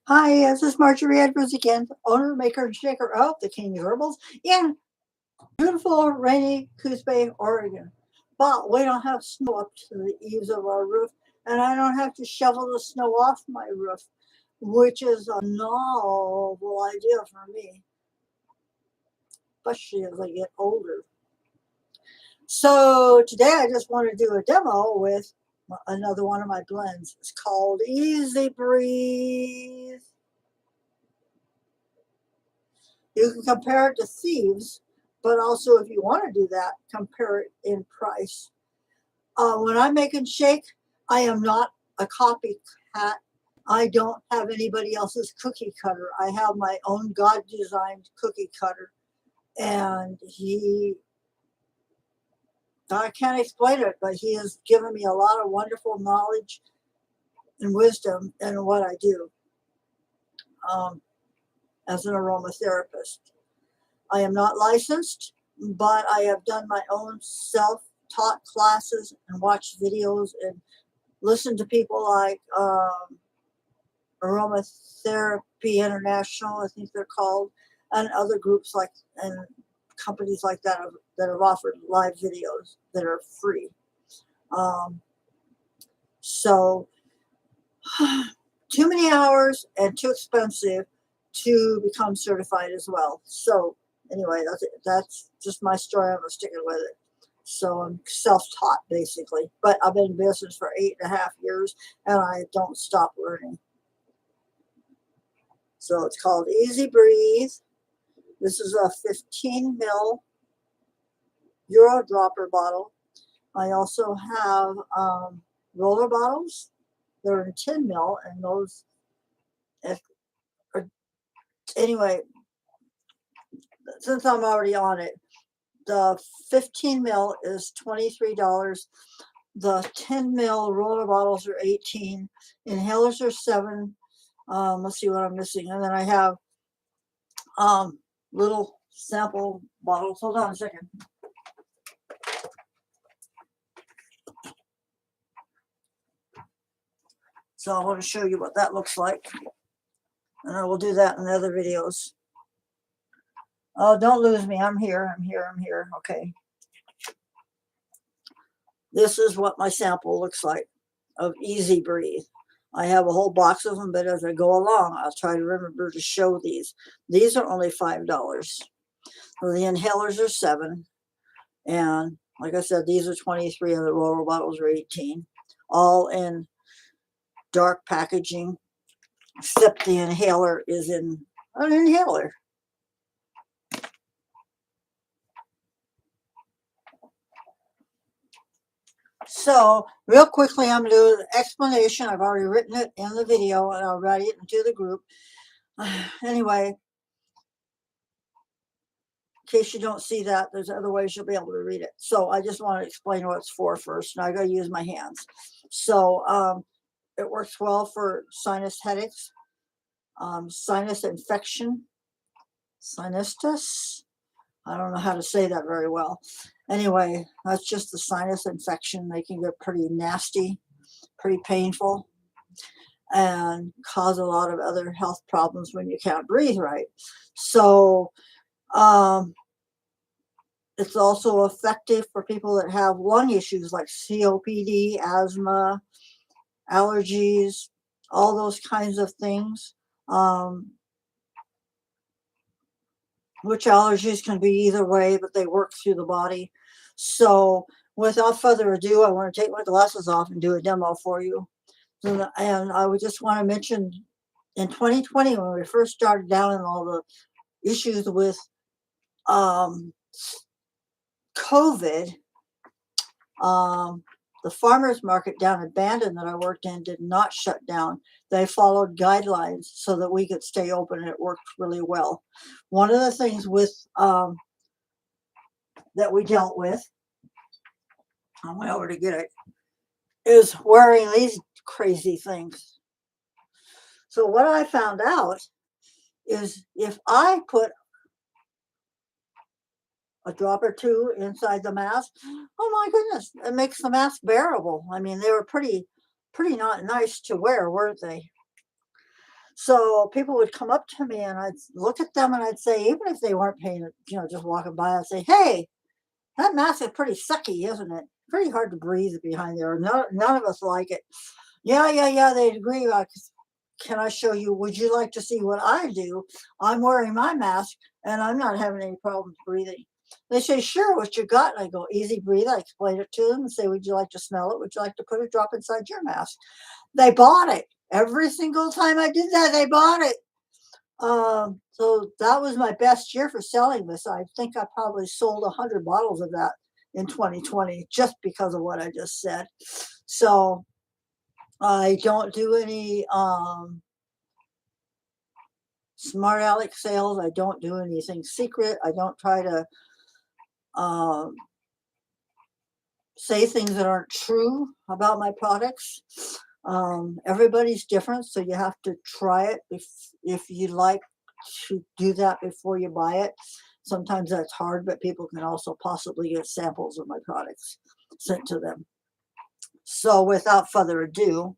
Hi, this is Marjorie Edwards again, owner, maker, and shaker of the King's Herbals in beautiful, rainy Coos Bay, Oregon. But we don't have snow up to the eaves of our roof, and I don't have to shovel the snow off my roof, which is a novel idea for me, especially as I get older. So today I just want to do a demo with another one of my blends. It's called Easy Breathe. You can compare it to Thieves, but also if you want to do that, compare it in price. When I'm making shake, I am not a copycat. I don't have anybody else's cookie cutter. I have my own God-designed cookie cutter. And I can't explain it, but he has given me a lot of wonderful knowledge and wisdom in what I do um, as an aromatherapist. I am not licensed, but I have done my own self-taught classes and watched videos and listened to people like Aromatherapy International, I think they're called, and other groups like and companies like that have offered live videos that are free. Um, so too many hours and too expensive to become certified as well. So anyway, that's just my story. I'm sticking with it. So I'm self-taught basically, but I've been in business for 8.5 years and I don't stop learning. So it's called Easy Breathe. This is a 15 ml Euro dropper bottle. I also have roller bottles. They're in 10 ml, and those, if, anyway, since I'm already on it, the 15 ml is $23. The 10 ml roller bottles are 18. Inhalers are 7. Let's see what I'm missing. And then I have little sample bottles. Hold on a second. So I want to show you what that looks like. And I will do that in other videos. Oh, don't lose me. I'm here. I'm here. I'm here. Okay. This is what my sample looks like of Easy Breathe. I have a whole box of them, but as I go along, I'll try to remember to show these. These are only $5. The inhalers are 7. And like I said, these are 23 and the roller bottles are 18. All in dark packaging, except the inhaler is in an inhaler. So real quickly, I'm going to do the explanation. I've already written it in the video and I'll write it into the group. Anyway, in case you don't see that, there's other ways you'll be able to read it. So I just want to explain what it's for first. Now I got to use my hands. So it works well for sinus headaches, sinus infection, sinustus. I don't know how to say that very well. Anyway, that's just the sinus infection. They can get pretty nasty, pretty painful, and cause a lot of other health problems when you can't breathe right. So it's also effective for people that have lung issues like COPD, asthma, allergies, all those kinds of things. Which allergies can be either way, but they work through the body. So without further ado, I want to take my glasses off and do a demo for you. And I would just want to mention in 2020, when we first started down in all the issues with COVID, the farmers market down at Bandon that I worked in did not shut down. They followed guidelines so that we could stay open, and it worked really well. One of the things with that we dealt with, I went over to get it, is wearing these crazy things. So what I found out is if I put a drop or two inside the mask, oh my goodness, it makes the mask bearable. I mean, they were pretty not nice to wear, weren't they? So people would come up to me and I'd look at them and I'd say, even if they weren't paying, just walking by, I'd say, hey, that mask is pretty sucky, isn't it? Pretty hard to breathe behind there. None of us like it. Yeah, yeah, yeah, they'd agree. Can I show you? Would you like to see what I do? I'm wearing my mask and I'm not having any problems breathing. They say, sure, what you got? And I go, Eazy Breathe. I explain it to them and say, would you like to smell it? Would you like to put a drop inside your mask? They bought it. Every single time I did that, they bought it. So that was my best year for selling this. I think I probably sold 100 bottles of that in 2020 just because of what I just said. So I don't do any smart aleck sales. I don't do anything secret. I don't try to say things that aren't true about my products. Everybody's different, so you have to try it if you like to do that before you buy it. Sometimes that's hard, but people can also possibly get samples of my products sent to them. So without further ado,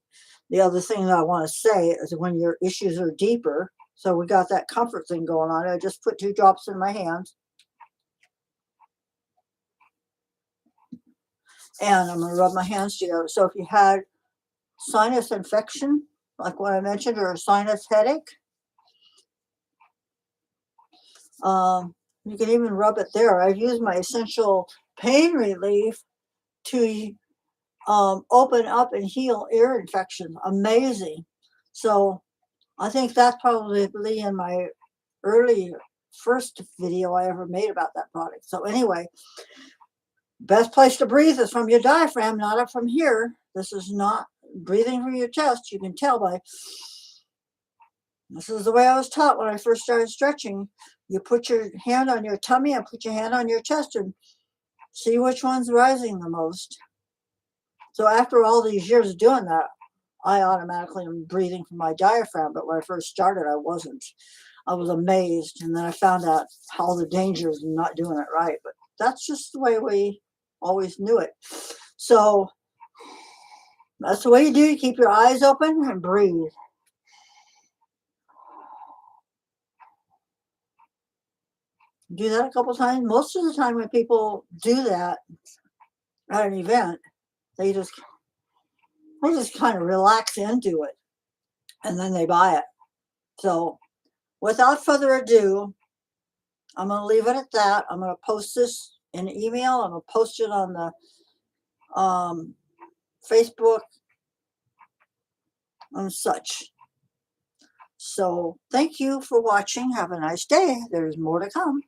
the other thing that I want to say is when your issues are deeper, so we got that comfort thing going on. I just put 2 drops in my hand. And I'm going to rub my hands together. So if you had sinus infection, like what I mentioned, or a sinus headache, you can even rub it there. I've used my essential pain relief to open up and heal ear infections. Amazing. So I think that's probably in my early first video I ever made about that product. So anyway, best place to breathe is from your diaphragm, not up from here. This is not breathing from your chest. You can tell by, this is the way I was taught when I first started stretching. You put your hand on your tummy and put your hand on your chest and see which one's rising the most. So after all these years of doing that, I automatically am breathing from my diaphragm. But when I first started, I wasn't. I was amazed. And then I found out how the dangers of not doing it right. But that's just the way we always knew it. So that's the way you do. You keep your eyes open and breathe. Do that a couple times. Most of the time when people do that at an event, they just kind of relax into it and then they buy it. So without further ado, I'm going to leave it at that. I'm going to post this in an email. I'm going to post it on the Facebook and such. So thank you for watching. Have a nice day. There's more to come.